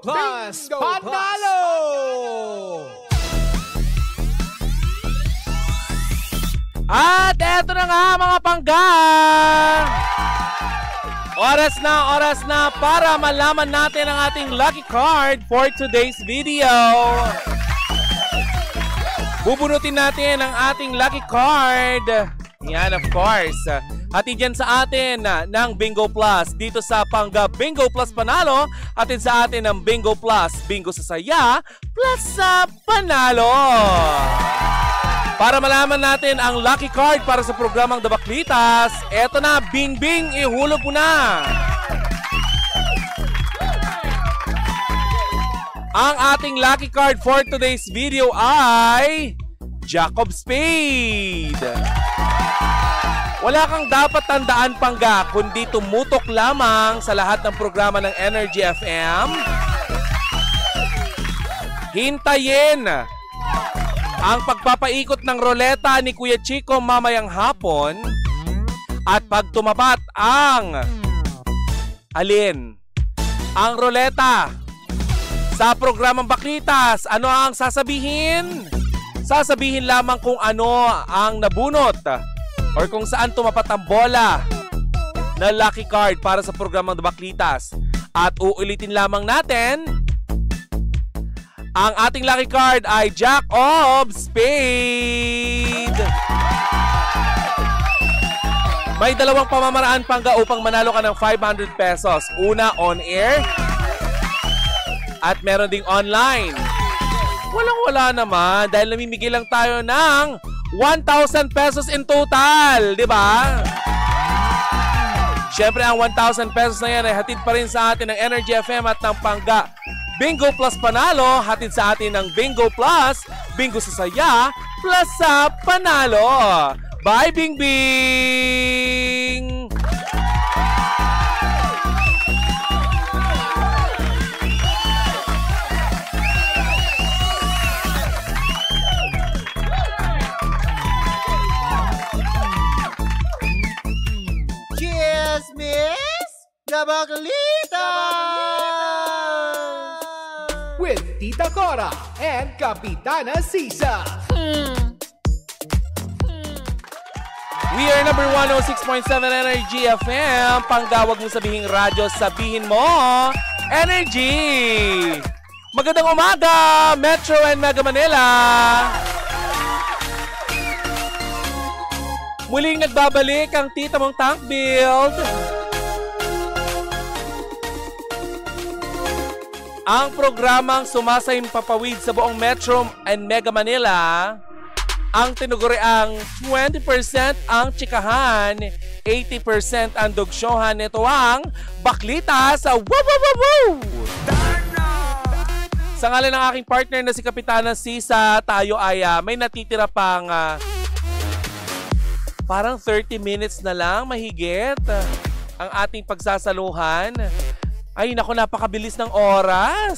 Plus Panalo! At eto na nga mga pangga! Oras na para malaman natin ang ating lucky card for today's video. Bubunutin natin ang ating lucky card. Yan, of course. Hatid yan sa atin ng Bingo Plus dito sa Pangga Bingo Plus Panalo. Hatid sa atin ng Bingo Plus Bingo sa Saya Plus sa Panalo. Para malaman natin ang lucky card para sa programang The Baklitas, eto na, Bing Bing, ihulog mo na! Ang ating lucky card for today's video ay Jack of Spades. Wala kang dapat tandaan, Pangga, kundi tumutok lamang sa lahat ng programa ng Energy FM. Hintayin ang pagpapaikot ng roleta ni Kuya Chico mamayang hapon at pag tumapat ang ang roleta sa programang Baklitas, ano ang sasabihin? Sasabihin lamang kung ano ang nabunot or kung saan tumapat ang bola na lucky card para sa programang The Baklitas. At uulitin lamang natin, ang ating lucky card ay Jack of Spades. May dalawang pamamaraan, Pangga, upang manalo ka ng 500 pesos. Una, on air. At meron ding online. Walang-wala naman dahil namimigay lang tayo ng 1,000 pesos in total. Diba? Siyempre, ang 1,000 pesos na yan ay hatid pa rin sa atin ng Energy FM at ng Pangga Bingo Plus Panalo, hatid sa atin ng Bingo Plus, Bingo sa Saya, Plus sa Panalo. Bye, Bing Bing! Cheers, Miss Baklitas! With Tita Cora and Kapitana Sisa. We are number 106.7 Energy FM. Panggawag mo sabihing radyo, sabihin mo Energy! Magandang umaga, Metro and Mega Manila! Muling nagbabalik ang tita mong tank build. Ang programang sumasayang papawid sa buong Metro and Mega Manila, ang tinuguriang 20% ang tsikahan, 80% ang dugsyohan. Ito ang Baklitas sa Woo! Sa ngalan ng aking partner na si Kapitana Sisa, tayo ay may natitira pang parang 30 minutes na lang mahigit ang ating pagsasaluhan. Ay, naku, napakabilis ng oras.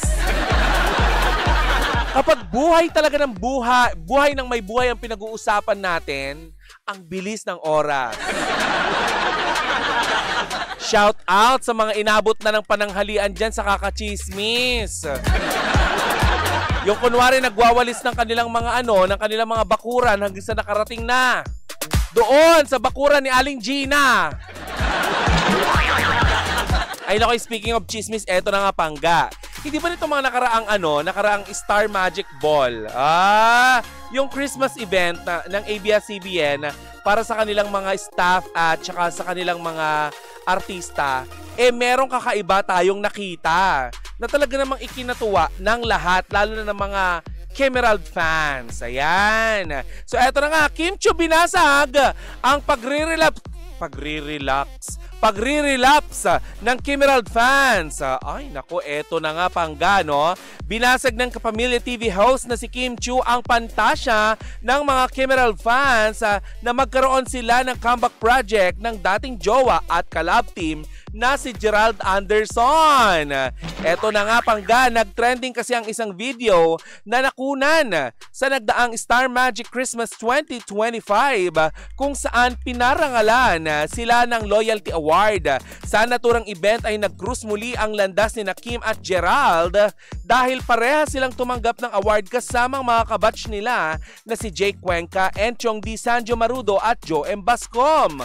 Kapag buhay talaga ng buhay ng may buhay ang pinag-uusapan natin, ang bilis ng oras. Shout out sa mga inabot na ng pananghalian dyan sa kakachismis. Yung kunwari nagwawalis ng kanilang mga ng kanilang mga bakuran hanggang sa nakarating na doon sa bakuran ni Aling Gina. Ay nako, speaking of chismis, eto na nga, Pangga. Hindi ba nito mga nakaraang Star Magic Ball? Yung Christmas event ng ABS-CBN para sa kanilang mga staff at saka sa kanilang mga artista, merong kakaiba tayong nakita na talaga namang ikinatuwa ng lahat, lalo na ng mga Kemerald fans. Ayan. So eto na nga, Kim Chiu binasag ang pagre-relapse ng Kemerald fans. Ay, nako, eto na nga, Pangga, no? Binasag ng Kapamilya TV host na si Kim Chiu ang pantasya ng mga Kemerald fans na magkaroon sila ng comeback project ng dating jowa at collab team na si Gerald Anderson. Eto na nga, Pangga, nag-trending kasi ang isang video na nakunan sa nagdaang Star Magic Christmas 2025 kung saan pinarangalan sila ng Loyalty Award award. Sa naturang event ay nag-cruise muli ang landas ni Kim at Gerald dahil pareha silang tumanggap ng award kasamang mga kabatch nila na si Jake Cuenca, Enchong D. Sanjo Marudo at Joe M. Bascon.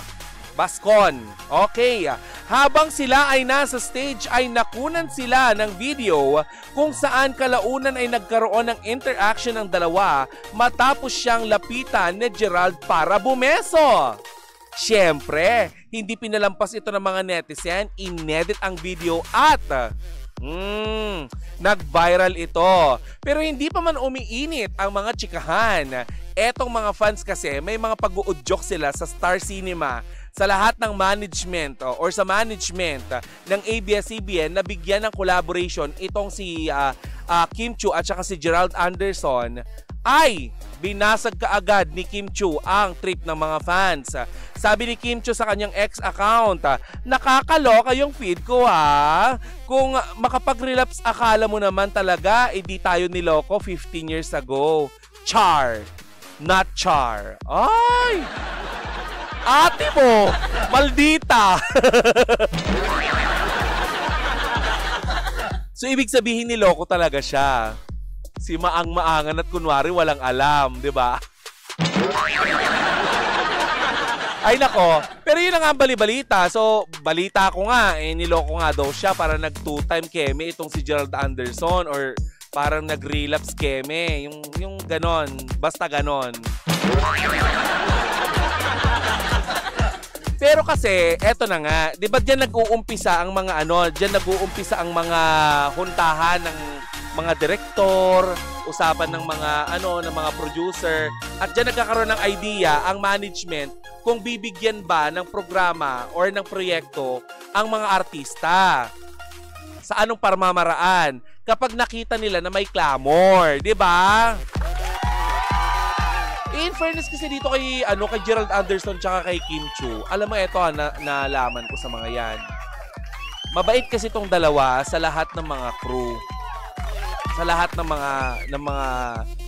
Okay. Habang sila ay nasa stage ay nakunan sila ng video kung saan kalaunan ay nagkaroon ng interaction ng dalawa matapos siyang lapitan ni Gerald para bumeso. Siyempre, hindi pinalampas ito ng mga netizen, inedit ang video at nag-viral ito. Pero hindi pa man umiinit ang mga chikahan. Etong mga fans kasi may mga pag-uudyok sila sa Star Cinema sa lahat ng management or sa management ng ABS-CBN na bigyan ng collaboration itong si Kim Chiu at saka si Gerald Anderson ay binasag kaagad ni Kim Chiu ang trip ng mga fans. Sabi ni Kim Chiu sa kanyang ex account, nakakaloka yung feed ko ha. Kung makapag-relapse akala mo naman talaga, di tayo niloko 15 years ago. Char, not char. Ay! Ate mo, maldita. So, ibig sabihin niloko talaga siya. Si maang-maangan at kunwari walang alam, di ba? Ay nako, pero yun ang bali-balita. So, balita ko nga, niloko nga daw siya para nag-two-time keme itong si Gerald Anderson or parang nag-relapse keme. Yung ganon, basta ganon. Pero kasi, eto na nga, 'di ba diyan nag-uumpisa ang mga diyan nag-uumpisa ang mga huntahan ng mga direktor, usapan ng mga ng mga producer, at diyan nagkakaroon ng idea ang management kung bibigyan ba ng programa or ng proyekto ang mga artista. Sa anong pamamaraan kapag nakita nila na may clamor, 'di ba? In fairness kasi dito kay Gerald Anderson tsaka kay Kim Chiu, alam mo ito nalaman ko sa mga yan. Mabait kasi itong dalawa sa lahat ng mga crew. Sa lahat ng mga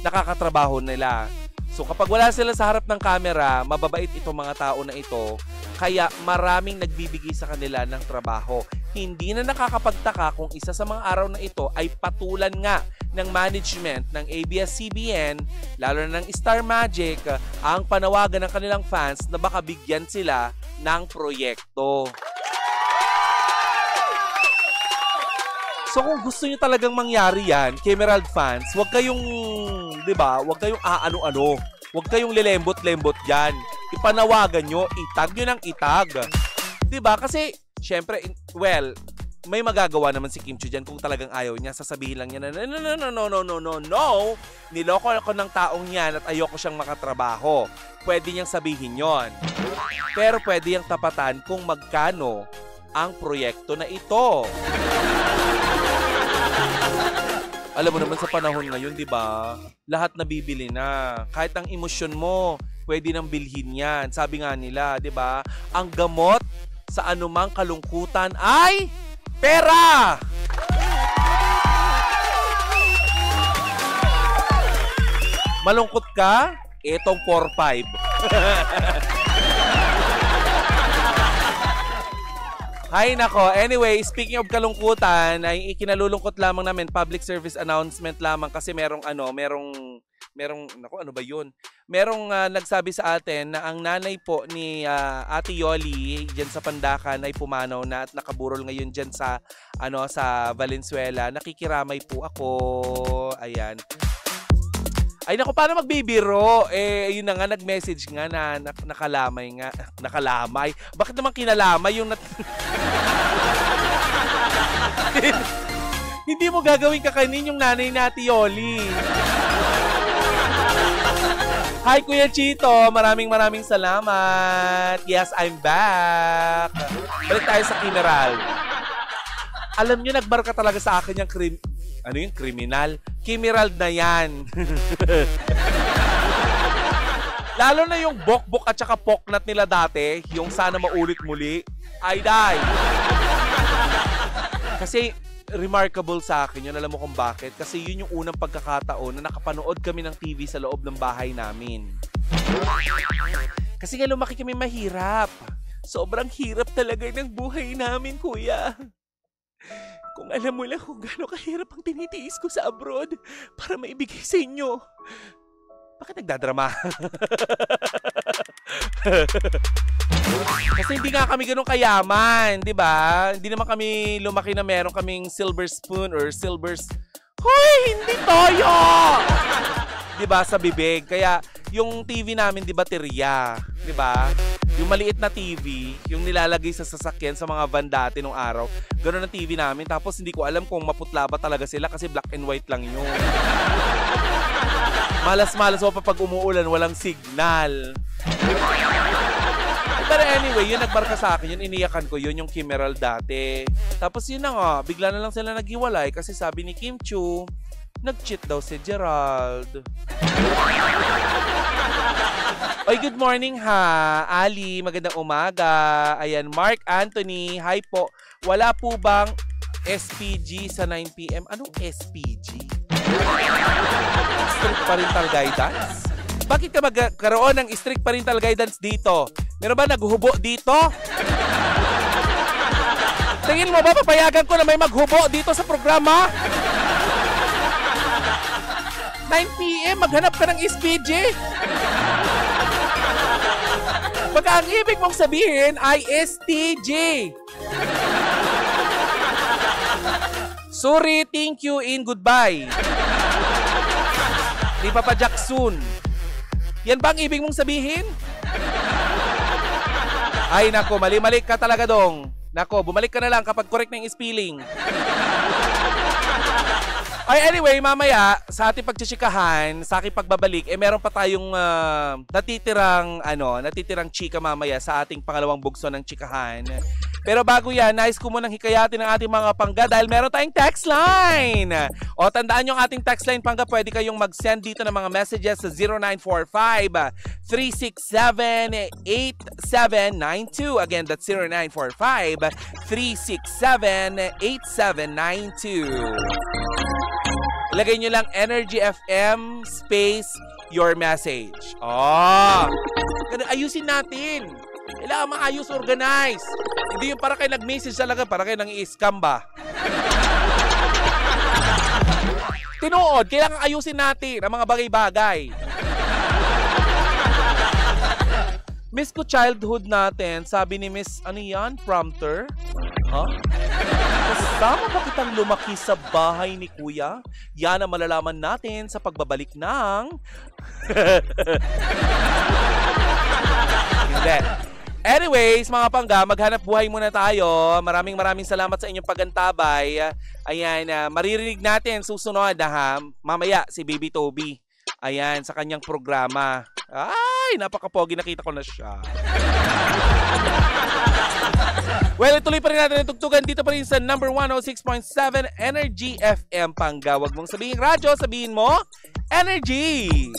nakakatrabaho nila. So kapag wala sila sa harap ng camera, mababait itong mga tao na ito. Kaya maraming nagbibigay sa kanila ng trabaho. Hindi na nakakapagtaka kung isa sa mga araw na ito ay patulan nga ng management ng ABS-CBN, lalo na ng Star Magic, ang panawagan ng kanilang fans na baka bigyan sila ng proyekto. So kung gusto niyo talagang mangyari yan, Kemerald fans, huwag kayong, 'di ba? Huwag kayong ano-ano. Huwag kayong lelembot-lembot diyan. Ipanawagan niyo, itag niyo ng itag. 'Di ba? Kasi syempre, may magagawa naman si Kim Chiu dyan kung talagang ayaw niya. Sasabihin lang niya na, no, niloko ako ng taong yan at ayoko siyang makatrabaho. Pwede niyang sabihin yon. Pero pwede niyang tapatan kung magkano ang proyekto na ito. Alam mo naman sa panahon ngayon, di ba? Lahat nabibili na. Kahit ang emosyon mo, pwede nang bilhin yan. Sabi nga nila, di ba? Ang gamot sa anumang kalungkutan ay pera! Malungkot ka? Itong 4-5. Hay nako. Anyway, speaking of kalungkutan, ay ikinalulungkot lamang namin, public service announcement lamang kasi merong ano ba yun? Merong nagsabi sa atin na ang nanay po ni Ate Yoli diyan sa Pandakan ay pumanaw na at nakaburol ngayon diyan sa sa Valenzuela. Nakikiramay po ako. Ayan. Ay naku, paano magbibiro? Yun na nga, nag-message nga na nakalamay nga. Nakalamay? Bakit naman kinalamay yung Hindi mo gagawin kakainin yung nanay ni Ate Yoli. Hi Kuya Chito, maraming salamat. Yes, I'm back. Balik tayo sa Kemerald. Alam nyo, nagbarka talaga sa akin yung kriminal? Kemerald na yan. Lalo na yung bok-bok at saka poknat nila dati, yung sana maulit muli, ay die. Kasi remarkable sa akin yun. Alam mo kung bakit? Kasi yun yung unang pagkakataon na nakapanood kami ng TV sa loob ng bahay namin. Kasi nga lumaki kami mahirap. Sobrang hirap talaga ng buhay namin, kuya. Kung alam mo lang kung gaano kahirap ang tinitiis ko sa abroad para maibigay sa inyo. Bakit nagdadrama? Kasi hindi nga kami ganun kayaman, di ba? Hindi naman kami lumaki na meron kaming silver spoon or Hoy, hindi toyo! Di ba, sa bibig. Kaya yung TV namin, di ba, baterya. Di ba? Yung maliit na TV, yung nilalagay sa sasakyan sa mga van dati nung araw. Ganun ang TV namin. Tapos hindi ko alam kung maputla ba talaga sila kasi black and white lang yun. Malas-malas pa pag umuulan, walang signal. Pero anyway, yun nagmarka sa akin, yun iniyakan ko, yun yung Kim Emerald dati. Tapos yun na nga, bigla na lang sila naghiwalay kasi sabi ni Kim Chu, nag-cheat daw si Gerald. Oy, good morning ha, Ali, magandang umaga. Ayan, Mark Anthony, hi po. Wala po bang SPG sa 9 PM? Anong SPG? Strict Parental Guidance? Bakit ka magkaroon ng strict parental guidance dito? Meron ba naghubo dito? Tingin mo ba papayagan ko na may maghubo dito sa programa? 9 PM, maghanap ka ng SPG? Baka ang ibig mong sabihin ay STG. Sorry, thank you, and goodbye. Di pa pa Jackson. Yan ba ang ibig mong sabihin? Ay, nako, mali-mali ka talaga dong. Nako, bumalik ka na lang kapag correct na yung spelling. Ay, anyway, mamaya, sa ating pagtsitsikahan, sa aking pagbabalik, meron pa tayong natitirang chika mamaya sa ating pangalawang bugso ng chikahan. Pero bago yan, nais ko munang hikayatin ng ating mga pangga dahil meron tayong text line. O, tandaan yung ating text line, pangga, pwede kayong mag-send dito ng mga messages sa 0945-367-8792. Again, that's 0945-367-8792. Ilagay nyo lang Energy FM space your message. Oh, ayusin natin. Kailangan maayos, organize. Hindi yung para kayo nag-message talaga, para kayo nang-i-scam ba? Tinuod, kailangan ayusin natin ang mga bagay-bagay. Miss ko childhood natin, sabi ni Miss, ano yan, prompter? Huh? Kasama ba kitang lumaki sa bahay ni Kuya? Yan ang malalaman natin sa pagbabalik ng... Hindi. Anyways, mga pangga, maghanap buhay muna tayo. Maraming salamat sa inyong pagantabay. Ayan, maririnig natin susunod mamaya si Baby Toby. Ayan, sa kanyang programa. Ay, napaka-pogi, nakita ko na siya. Well, ituloy pa rin natin ang tugtugan dito pa rin sa number 106.7 Energy FM Pangga. Huwag mong sabihin radyo, sabihin mo Energy!